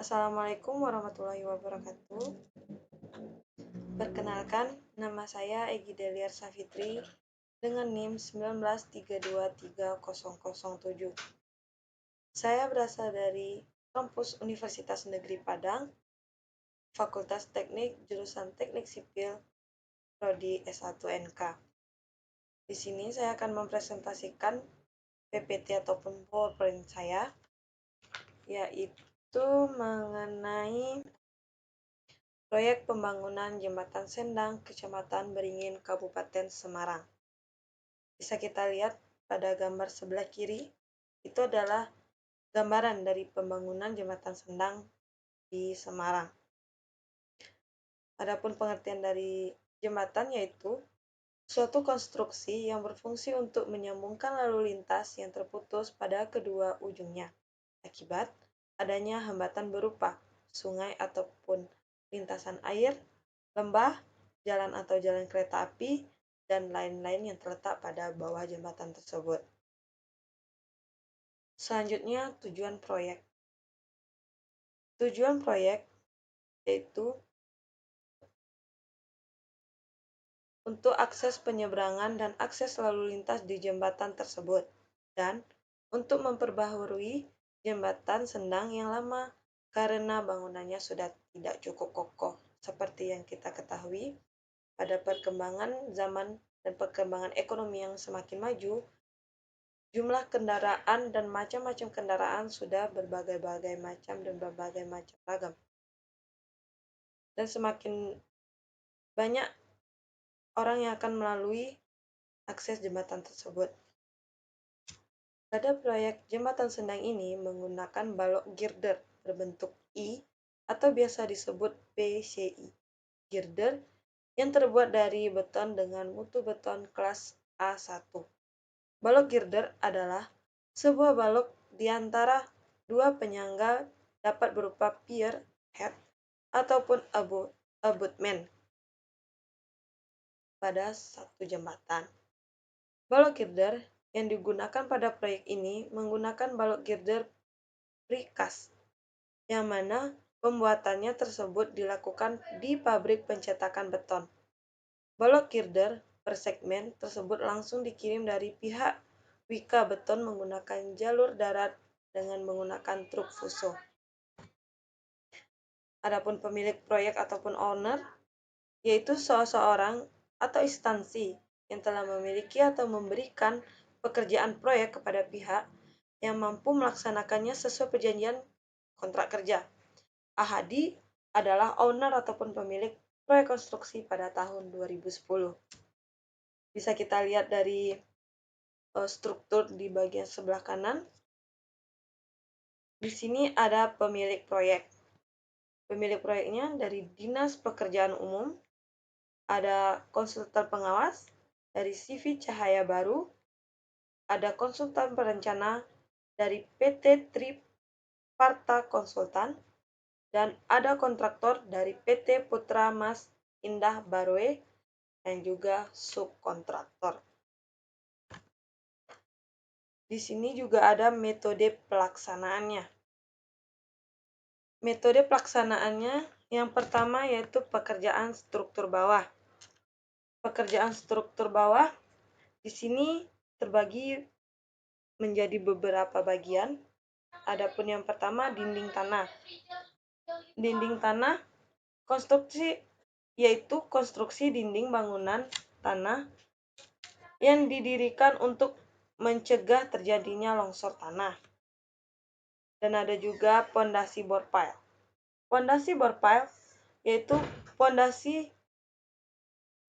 Assalamualaikum warahmatullahi wabarakatuh. Perkenalkan, nama saya Egy Deliar Safitri dengan NIM 193230007. Saya berasal dari kampus Universitas Negeri Padang, Fakultas Teknik, jurusan Teknik Sipil, Prodi S1 NK. Di sini saya akan mempresentasikan PPT ataupun PowerPoint saya, yaitu mengenai proyek pembangunan Jembatan Sendang, Kecamatan Beringin, Kabupaten Semarang. Bisa kita lihat pada gambar sebelah kiri, itu adalah gambaran dari pembangunan Jembatan Sendang di Semarang. Adapun pengertian dari jembatan yaitu suatu konstruksi yang berfungsi untuk menyambungkan lalu lintas yang terputus pada kedua ujungnya, akibat adanya hambatan berupa sungai ataupun lintasan air, lembah, jalan atau jalan kereta api, dan lain-lain yang terletak pada bawah jembatan tersebut. Selanjutnya, tujuan proyek. Tujuan proyek yaitu untuk akses penyeberangan dan akses lalu lintas di jembatan tersebut, dan untuk memperbaharui jembatan Sendang yang lama karena bangunannya sudah tidak cukup kokoh. Seperti yang kita ketahui, pada perkembangan zaman dan perkembangan ekonomi yang semakin maju, jumlah kendaraan dan macam-macam kendaraan sudah berbagai-bagai macam dan berbagai macam ragam. Dan semakin banyak orang yang akan melalui akses jembatan tersebut. Pada proyek Jembatan Sendang ini menggunakan balok girder berbentuk I atau biasa disebut PCI. Girder yang terbuat dari beton dengan mutu beton kelas A1. Balok girder adalah sebuah balok di antara dua penyangga, dapat berupa pier, head, ataupun abutment pada satu jembatan. Balok girder yang digunakan pada proyek ini menggunakan balok girder precast, yang mana pembuatannya tersebut dilakukan di pabrik pencetakan beton. Balok girder per segmen tersebut langsung dikirim dari pihak Wika Beton menggunakan jalur darat dengan menggunakan truk fuso. Adapun pemilik proyek ataupun owner, yaitu seseorang atau instansi yang telah memiliki atau memberikan pekerjaan proyek kepada pihak yang mampu melaksanakannya sesuai perjanjian kontrak kerja. Ahadi adalah owner ataupun pemilik proyek konstruksi pada tahun 2010. Bisa kita lihat dari struktur di bagian sebelah kanan. Di sini ada pemilik proyek. Pemilik proyeknya dari Dinas Pekerjaan Umum, ada konsultan pengawas dari CV Cahaya Baru, ada konsultan perencana dari PT Triparta Konsultan, dan ada kontraktor dari PT Putra Mas Indah Baroe, dan juga subkontraktor. Di sini juga ada metode pelaksanaannya. Metode pelaksanaannya yang pertama yaitu pekerjaan struktur bawah. Pekerjaan struktur bawah di sini terbagi menjadi beberapa bagian. Adapun yang pertama dinding tanah. Dinding tanah konstruksi yaitu konstruksi dinding bangunan tanah yang didirikan untuk mencegah terjadinya longsor tanah. Dan ada juga pondasi bor pile. Pondasi bor pile yaitu pondasi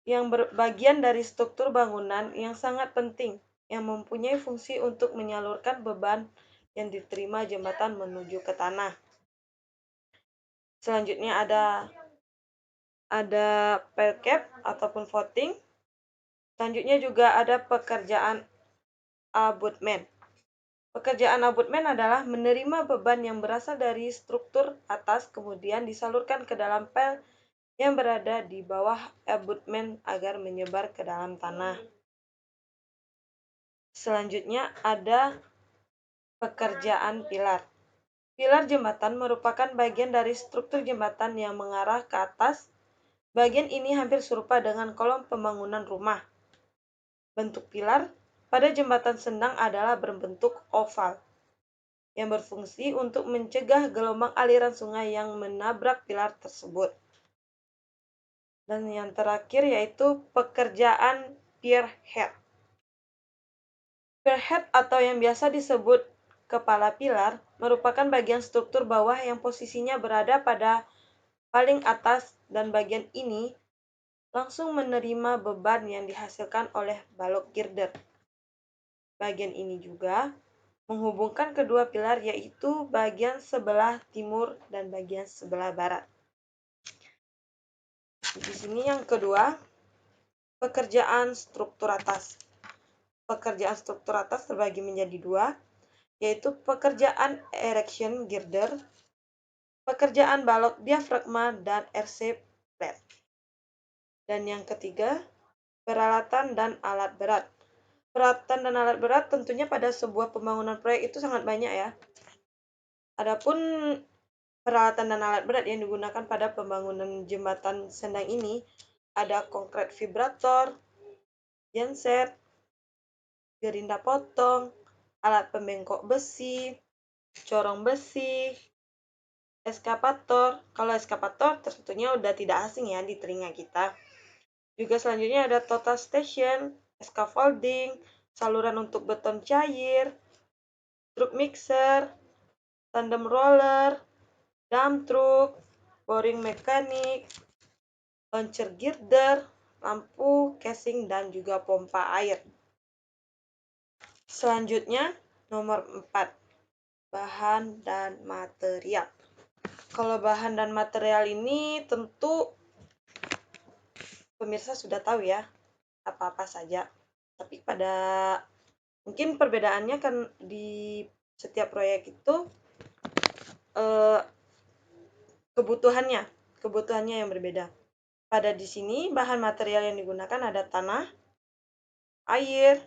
yang bagian dari struktur bangunan yang sangat penting yang mempunyai fungsi untuk menyalurkan beban yang diterima jembatan menuju ke tanah. Selanjutnya ada pile cap ataupun voting. Selanjutnya juga ada pekerjaan abutment. Pekerjaan abutment adalah menerima beban yang berasal dari struktur atas kemudian disalurkan ke dalam pile yang berada di bawah abutment agar menyebar ke dalam tanah. Selanjutnya ada pekerjaan pilar. Pilar jembatan merupakan bagian dari struktur jembatan yang mengarah ke atas. Bagian ini hampir serupa dengan kolom pembangunan rumah. Bentuk pilar pada jembatan sendang adalah berbentuk oval, yang berfungsi untuk mencegah gelombang aliran sungai yang menabrak pilar tersebut. Dan yang terakhir yaitu pekerjaan pierhead. Pierhead atau yang biasa disebut kepala pilar merupakan bagian struktur bawah yang posisinya berada pada paling atas, dan bagian ini langsung menerima beban yang dihasilkan oleh balok girder. Bagian ini juga menghubungkan kedua pilar, yaitu bagian sebelah timur dan bagian sebelah barat. Di sini yang kedua, pekerjaan struktur atas. Pekerjaan struktur atas terbagi menjadi dua, yaitu pekerjaan erection girder, pekerjaan balok diafragma, dan RC plate. Dan yang ketiga, peralatan dan alat berat. Peralatan dan alat berat tentunya pada sebuah pembangunan proyek itu sangat banyak ya. Adapun peralatan dan alat berat yang digunakan pada pembangunan jembatan sendang ini ada konkret vibrator, genset, gerinda potong, alat pembengkok besi, corong besi, eskavator. Kalau eskavator tentunya udah tidak asing ya di telinga kita. Juga selanjutnya ada total station, scaffolding, saluran untuk beton cair, truk mixer, tandem roller, dump truck, boring mekanik, launcher girder, lampu, casing, dan juga pompa air. Selanjutnya, nomor 4, bahan dan material. Kalau bahan dan material ini tentu pemirsa sudah tahu ya, apa-apa saja. Tapi mungkin perbedaannya kan di setiap proyek itu kebutuhannya yang berbeda. Pada di sini bahan material yang digunakan ada tanah, air,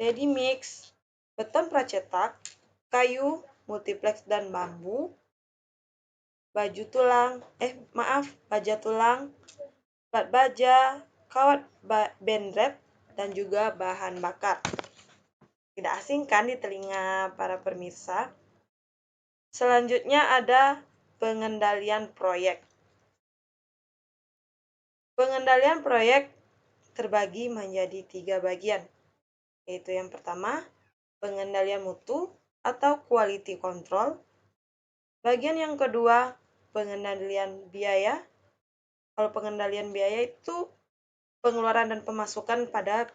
ready mix, beton pracetak, kayu, multiplex dan bambu, baja tulang, plat baja, kawat bendret, dan juga bahan bakar. Tidak asing kan di telinga para pemirsa? Selanjutnya ada pengendalian proyek. Pengendalian proyek terbagi menjadi 3 bagian, yaitu yang pertama, pengendalian mutu atau quality control. Bagian yang kedua, pengendalian biaya. Kalau pengendalian biaya itu pengeluaran dan pemasukan pada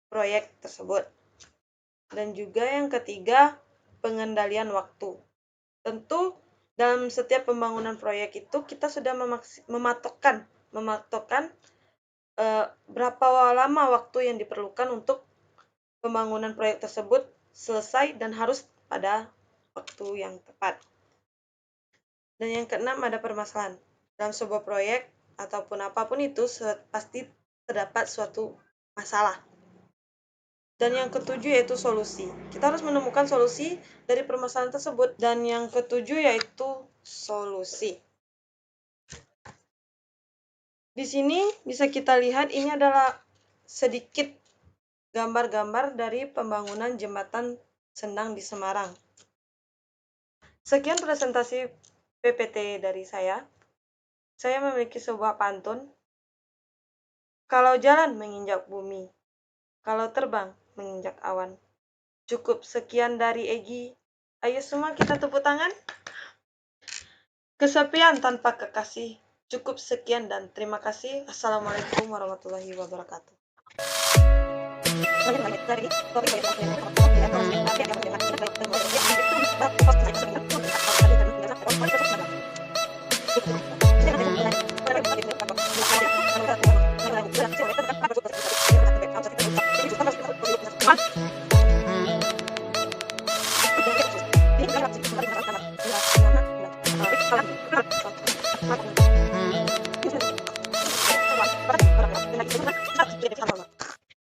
proyek tersebut. Dan juga yang ketiga, pengendalian waktu. Tentu dalam setiap pembangunan proyek itu kita sudah mematokkan berapa lama waktu yang diperlukan untuk pembangunan proyek tersebut selesai dan harus pada waktu yang tepat. Dan yang keenam ada permasalahan. Dalam sebuah proyek ataupun apapun itu pasti terdapat suatu masalah. Dan yang ketujuh yaitu solusi. Kita harus menemukan solusi dari permasalahan tersebut. Dan yang ketujuh yaitu solusi. Di sini bisa kita lihat ini adalah sedikit gambar-gambar dari pembangunan jembatan Sendang di Semarang. Sekian presentasi PPT dari saya. Saya memiliki sebuah pantun. Kalau jalan menginjak bumi, kalau terbang menginjak awan. Cukup sekian dari Egi. Ayo semua kita tepuk tangan. Kesepian tanpa kekasih. Cukup sekian dan terima kasih. Assalamualaikum warahmatullahi wabarakatuh. Thank you.